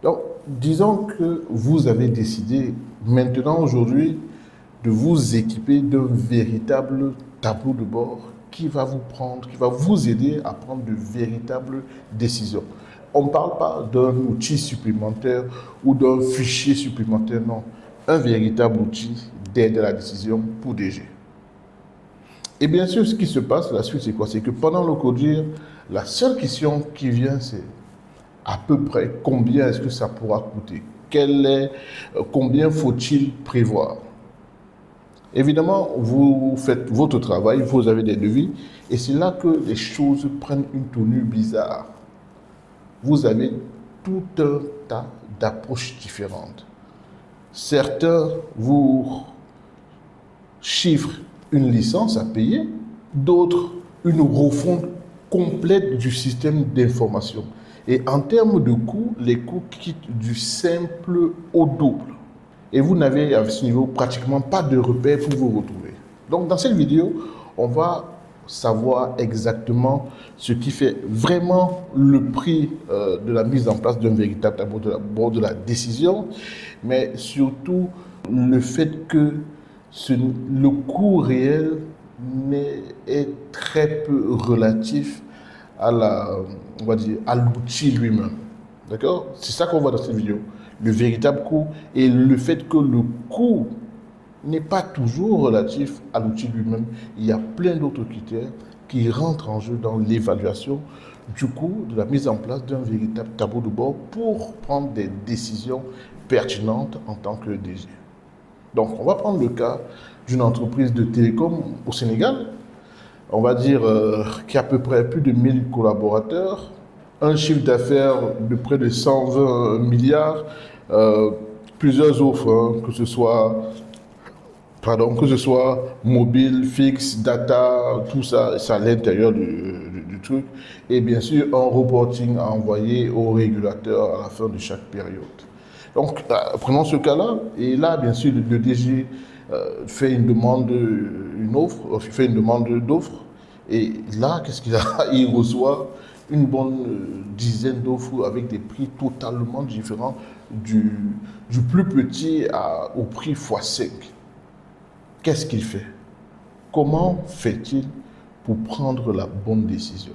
Donc, disons que vous avez décidé maintenant, aujourd'hui, de vous équiper d'un véritable tableau de bord qui va vous aider à prendre de véritables décisions. On ne parle pas d'un outil supplémentaire ou d'un fichier supplémentaire, non. Un véritable outil d'aide à la décision pour DG. Et bien sûr, ce qui se passe, la suite, c'est quoi? C'est que pendant le codir, la seule question qui vient, c'est à peu près combien est-ce que ça pourra coûter? Combien faut-il prévoir? Évidemment, vous faites votre travail, vous avez des devis, et c'est là que les choses prennent une tournure bizarre. Vous avez tout un tas d'approches différentes. Certains vous chiffrent une licence à payer, d'autres une refonte complète du système d'information. Et en termes de coûts, les coûts quittent du simple au double. Et vous n'avez à ce niveau pratiquement pas de repères pour vous retrouver. Donc dans cette vidéo, on va savoir exactement ce qui fait vraiment le prix de la mise en place d'un véritable tableau de bord de la décision, mais surtout le fait que le coût réel est très peu relatif on va dire, à l'outil lui-même. D'accord? C'est ça qu'on voit dans cette vidéo. Le véritable coût et le fait que le coût n'est pas toujours relatif à l'outil lui-même. Il y a plein d'autres critères qui rentrent en jeu dans l'évaluation du coût de la mise en place d'un véritable tableau de bord pour prendre des décisions pertinentes en tant que DG. Donc, on va prendre le cas d'une entreprise de télécom au Sénégal, on va dire qu'il y a à peu près plus de 1000 collaborateurs, un chiffre d'affaires de près de 120 milliards, plusieurs offres, hein, que ce soit mobile, fixe, data, tout ça, c'est à l'intérieur du truc. Et bien sûr, un reporting à envoyer au régulateur à la fin de chaque période. Donc, prenons ce cas-là. Et là, bien sûr, le DG fait une demande, fait une demande d'offre. Et là, qu'est-ce qu'il a? Il reçoit une bonne dizaine d'offres avec des prix totalement différents du plus petit au prix x5. Qu'est-ce qu'il fait? Comment fait-il pour prendre la bonne décision?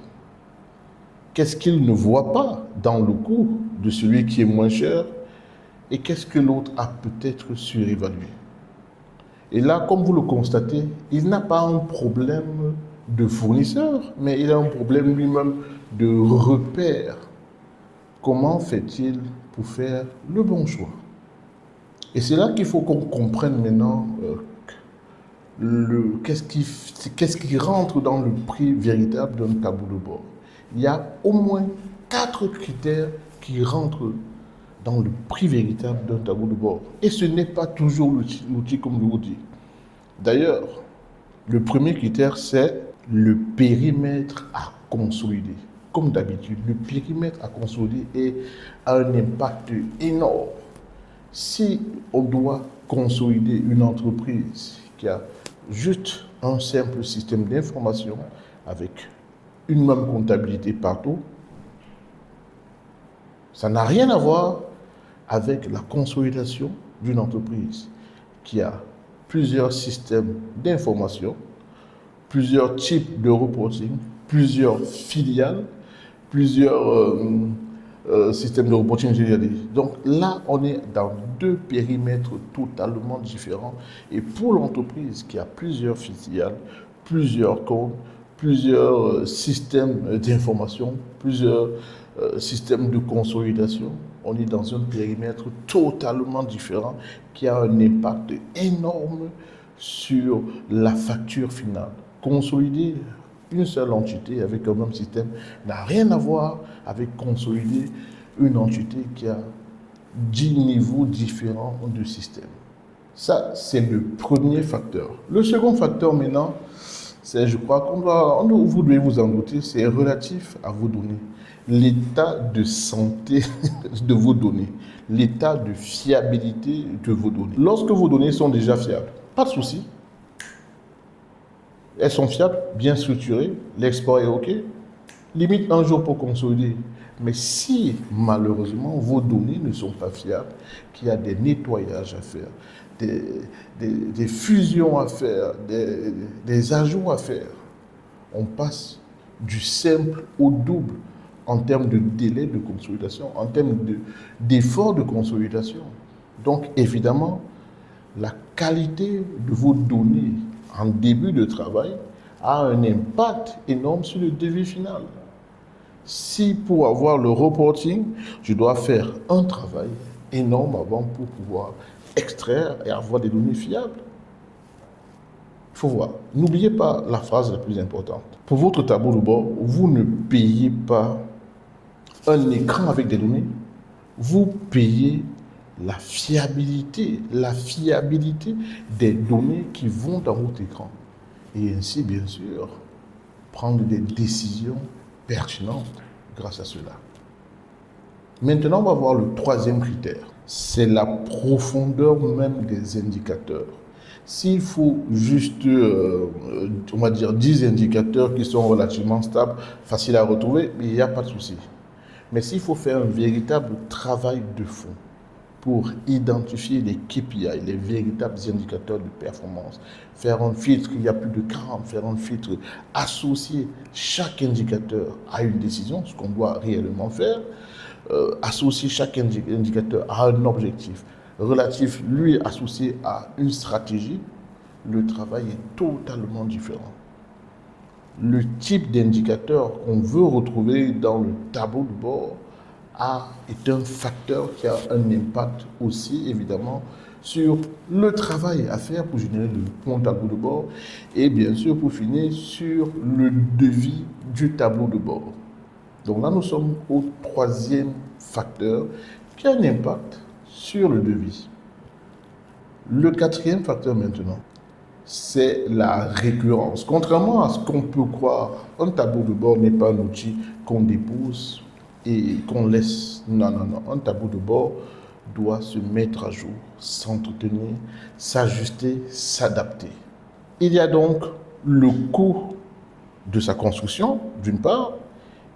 Qu'est-ce qu'il ne voit pas dans le coût de celui qui est moins cher? Et qu'est-ce que l'autre a peut-être surévalué? Et là, comme vous le constatez, il n'a pas un problème de fournisseur, mais il a un problème lui-même de repère. Comment fait-il pour faire le bon choix? Et c'est là qu'il faut qu'on comprenne maintenant qu'est-ce qui rentre dans le prix véritable d'un tableau de bord. Il y a au moins 4 critères qui rentrent dans le prix véritable d'un tableau de bord. Et ce n'est pas toujours l'outil comme je vous dis. D'ailleurs, le premier critère, c'est le périmètre à consolider. Comme d'habitude, le périmètre à consolider a un impact énorme. Si on doit consolider une entreprise qui a juste un simple système d'information avec une même comptabilité partout, ça n'a rien à voir avec la consolidation d'une entreprise qui a plusieurs systèmes d'information, plusieurs types de reporting, plusieurs filiales, plusieurs systèmes de reporting, j'ai déjà dit. Donc là, on est dans deux périmètres totalement différents. Et pour l'entreprise qui a plusieurs filiales, plusieurs comptes, plusieurs systèmes d'information, plusieurs systèmes de consolidation, on est dans un périmètre totalement différent qui a un impact énorme sur la facture finale. Consolider une seule entité avec un même système n'a rien à voir avec consolider une entité qui a 10 niveaux différents de système. Ça, c'est le premier facteur. Le second facteur maintenant, c'est, je crois vous devez vous en douter, c'est relatif à vos données. L'état de santé de vos données, l'état de fiabilité de vos données. Lorsque vos données sont déjà fiables, pas de souci. Elles sont fiables, bien structurées, l'export est OK. Limite un jour pour consolider. Mais si malheureusement vos données ne sont pas fiables, qu'il y a des nettoyages à faire, des fusions à faire, des ajouts à faire, on passe du simple au double en termes de délai de consolidation, en termes d'effort de consolidation. Donc évidemment, la qualité de vos données en début de travail a un impact énorme sur le devis final. Si pour avoir le reporting, je dois faire un travail énorme avant pour pouvoir extraire et avoir des données fiables. Il faut voir. N'oubliez pas la phrase la plus importante. Pour votre tableau de bord, vous ne payez pas un écran avec des données, vous payez la fiabilité des données qui vont dans votre écran. Et ainsi, bien sûr, prendre des décisions pertinentes grâce à cela. Maintenant, on va voir le troisième critère. C'est la profondeur même des indicateurs. S'il faut juste, on va dire, 10 indicateurs qui sont relativement stables, faciles à retrouver, il n'y a pas de souci. Mais s'il faut faire un véritable travail de fond pour identifier les KPI, les véritables indicateurs de performance, faire un filtre, il y a plus de 40, faire un filtre, associer chaque indicateur à une décision, ce qu'on doit réellement faire, associer chaque indicateur à un objectif relatif, lui, associé à une stratégie, le travail est totalement différent. Le type d'indicateur qu'on veut retrouver dans le tableau de bord est un facteur qui a un impact aussi, évidemment, sur le travail à faire pour générer le bon tableau de bord et bien sûr, pour finir, sur le devis du tableau de bord. Donc là, nous sommes au troisième facteur qui a un impact sur le devis. Le quatrième facteur maintenant, c'est la récurrence. Contrairement à ce qu'on peut croire, un tableau de bord n'est pas un outil qu'on dépose et qu'on laisse. Non, non, non. Un tableau de bord doit se mettre à jour, s'entretenir, s'ajuster, s'adapter. Il y a donc le coût de sa construction, d'une part,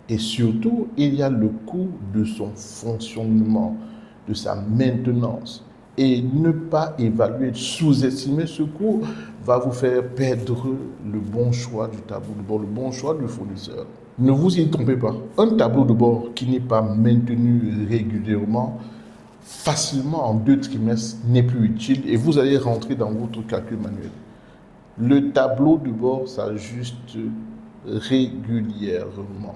et surtout, il y a le coût de son fonctionnement, de sa maintenance. Et ne pas évaluer, sous-estimer ce coût va vous faire perdre le bon choix du tableau de bord, le bon choix du fournisseur. Ne vous y trompez pas. Un tableau de bord qui n'est pas maintenu régulièrement, facilement en 2 trimestres, n'est plus utile et vous allez rentrer dans votre calcul manuel. Le tableau de bord s'ajuste régulièrement.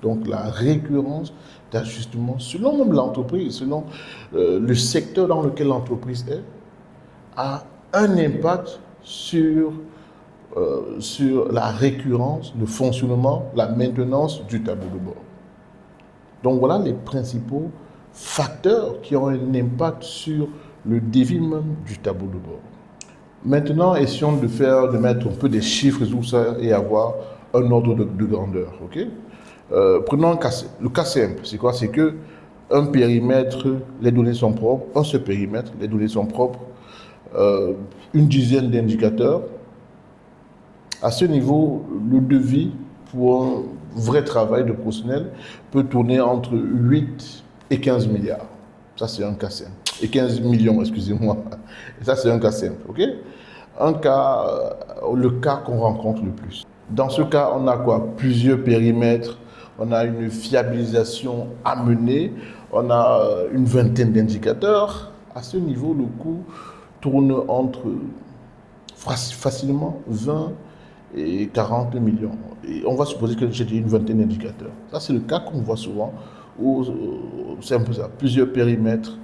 Donc la récurrence d'ajustement, selon même l'entreprise, selon le secteur dans lequel l'entreprise est, a un impact sur la récurrence, le fonctionnement, la maintenance du tableau de bord. Donc voilà les principaux facteurs qui ont un impact sur le devis même du tableau de bord. Maintenant, essayons de mettre un peu des chiffres sur ça et avoir un ordre de grandeur. Okay? Prenons le cas simple. C'est quoi? C'est que un périmètre, les données sont propres. Un seul périmètre, les données sont propres. Une dizaine d'indicateurs. À ce niveau, le devis pour un vrai travail de professionnel peut tourner entre 8 et 15 milliards. Ça, c'est un cas simple. Et 15 millions, excusez-moi. Et ça, c'est un cas simple. OK? Le cas qu'on rencontre le plus. Dans ce cas, on a quoi? Plusieurs périmètres. On a une fiabilisation à mener. On a une vingtaine d'indicateurs. À ce niveau, le coût tourne entre facilement 20 et 40 millions. Et on va supposer que j'ai une vingtaine d'indicateurs. Ça, c'est le cas qu'on voit souvent, où c'est un peu ça, plusieurs périmètres.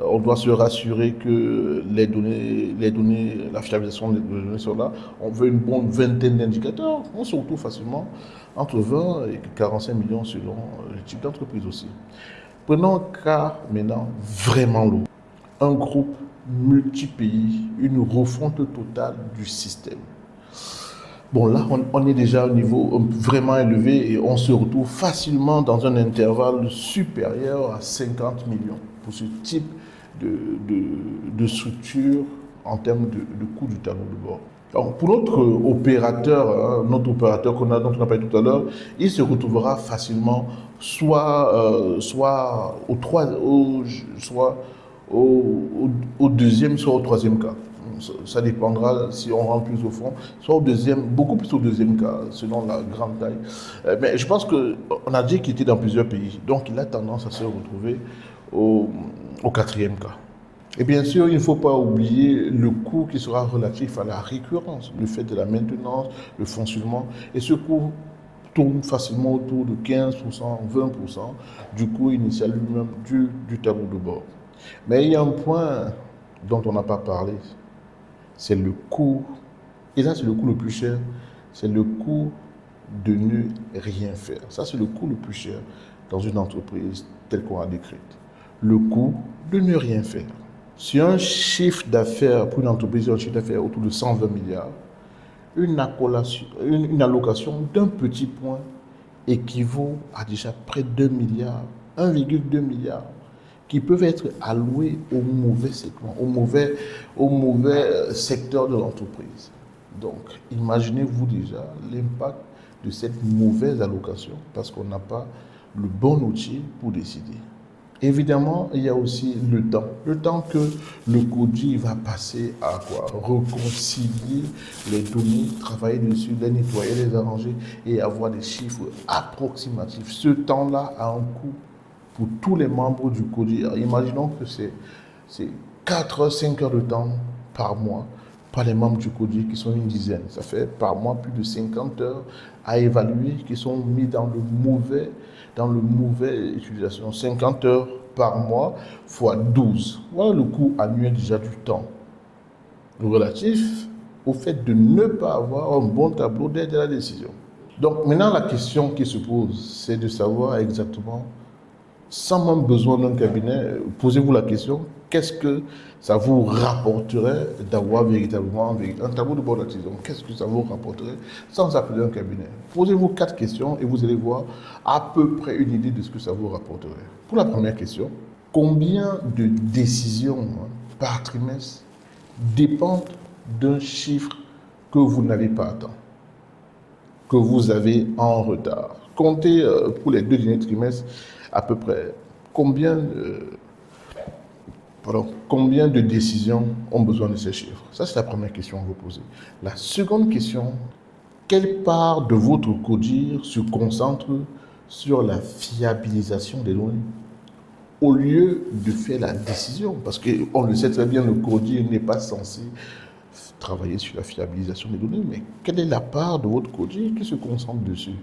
On doit se rassurer que les données, la fiabilisation des données sont là. On veut une bonne vingtaine d'indicateurs. On se retrouve facilement entre 20 et 45 millions selon le type d'entreprise aussi. Prenons un cas maintenant vraiment lourd. Un groupe multi-pays, une refonte totale du système. Bon, là, on est déjà à un niveau vraiment élevé et on se retrouve facilement dans un intervalle supérieur à 50 millions pour ce type de structure en termes de coût du tableau de bord. Donc, pour notre opérateur dont on a parlé tout à l'heure, il se retrouvera facilement soit au deuxième, soit au troisième cas. Ça dépendra si on rentre plus au fond, soit au deuxième, beaucoup plus au deuxième cas, selon la grande taille. Mais je pense qu'on a dit qu'il était dans plusieurs pays, donc il a tendance à se retrouver au quatrième cas. Et bien sûr, il ne faut pas oublier le coût qui sera relatif à la récurrence, le fait de la maintenance, le fonctionnement. Et ce coût tourne facilement autour de 15%, 20% du coût initial lui-même du tableau de bord. Mais il y a un point dont on n'a pas parlé, c'est le coût, et là c'est le coût le plus cher, c'est le coût de ne rien faire. Ça c'est le coût le plus cher dans une entreprise telle qu'on a décrite. Le coût de ne rien faire. Si un chiffre d'affaires pour une entreprise, un chiffre d'affaires autour de 120 milliards, une allocation d'un petit point équivaut à déjà près de 2 milliards, 1,2 milliard, qui peuvent être alloués au mauvais segment, au mauvais secteur de l'entreprise. Donc, imaginez-vous déjà l'impact de cette mauvaise allocation parce qu'on n'a pas le bon outil pour décider. Évidemment, il y a aussi le temps. Le temps que le CODI va passer à quoi? Reconcilier les données, travailler dessus, les nettoyer, les arranger et avoir des chiffres approximatifs. Ce temps-là a un coût pour tous les membres du CODI. Alors, imaginons que c'est 4 heures, 5 heures de temps par mois par les membres du CODI qui sont une dizaine. Ça fait par mois plus de 50 heures à évaluer qui sont mis dans le mauvais utilisation. 50 heures par mois fois 12. Voilà le coût annuel déjà du temps relatif au fait de ne pas avoir un bon tableau d'aide à la décision. Donc maintenant la question qui se pose, c'est de savoir exactement, sans même besoin d'un cabinet, posez-vous la question, qu'est-ce que ça vous rapporterait d'avoir véritablement un tableau de bord d'acquisition? Qu'est-ce que ça vous rapporterait sans appeler un cabinet? Posez-vous 4 questions et vous allez voir à peu près une idée de ce que ça vous rapporterait. Pour la première question, combien de décisions par trimestre dépendent d'un chiffre que vous n'avez pas atteint, que vous avez en retard? Comptez pour les 2 derniers trimestres à peu près combien de décisions ont besoin de ces chiffres. Ça, c'est la première question à vous poser. La seconde question, quelle part de votre CODIR se concentre sur la fiabilisation des données au lieu de faire la décision? Parce qu'on le sait très bien, le CODIR n'est pas censé travailler sur la fiabilisation des données, mais quelle est la part de votre CODIR qui se concentre dessus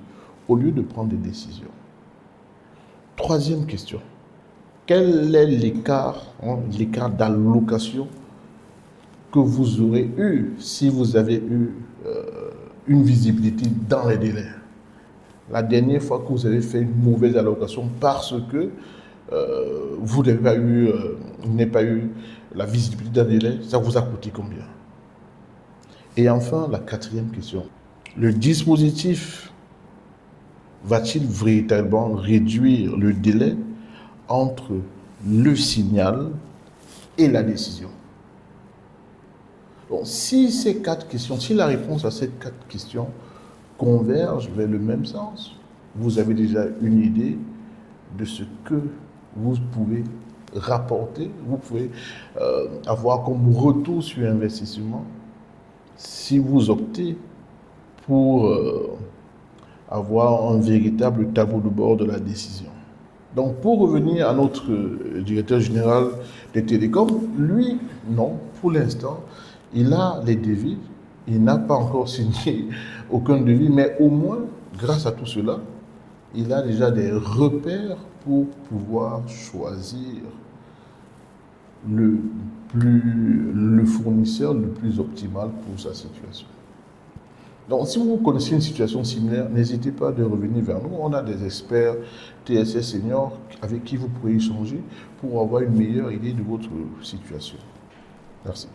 au lieu de prendre des décisions? Troisième question. Quel est l'écart d'allocation que vous aurez eu si vous avez eu une visibilité dans les délais? La dernière fois que vous avez fait une mauvaise allocation parce que vous n'avez pas eu la visibilité dans les délais, ça vous a coûté combien? Et enfin, la quatrième question. Le dispositif va-t-il véritablement réduire le délai entre le signal et la décision? Donc, si la réponse à ces 4 questions converge vers le même sens, vous avez déjà une idée de ce que vous pouvez rapporter, vous pouvez avoir comme retour sur investissement si vous optez pour avoir un véritable tableau de bord de la décision. Donc, pour revenir à notre directeur général des télécoms, lui, non, pour l'instant, il a les devis, il n'a pas encore signé aucun devis, mais au moins, grâce à tout cela, il a déjà des repères pour pouvoir choisir le fournisseur le plus optimal pour sa situation. Donc, si vous connaissez une situation similaire, n'hésitez pas à revenir vers nous. On a des experts TSS seniors avec qui vous pourrez échanger pour avoir une meilleure idée de votre situation. Merci.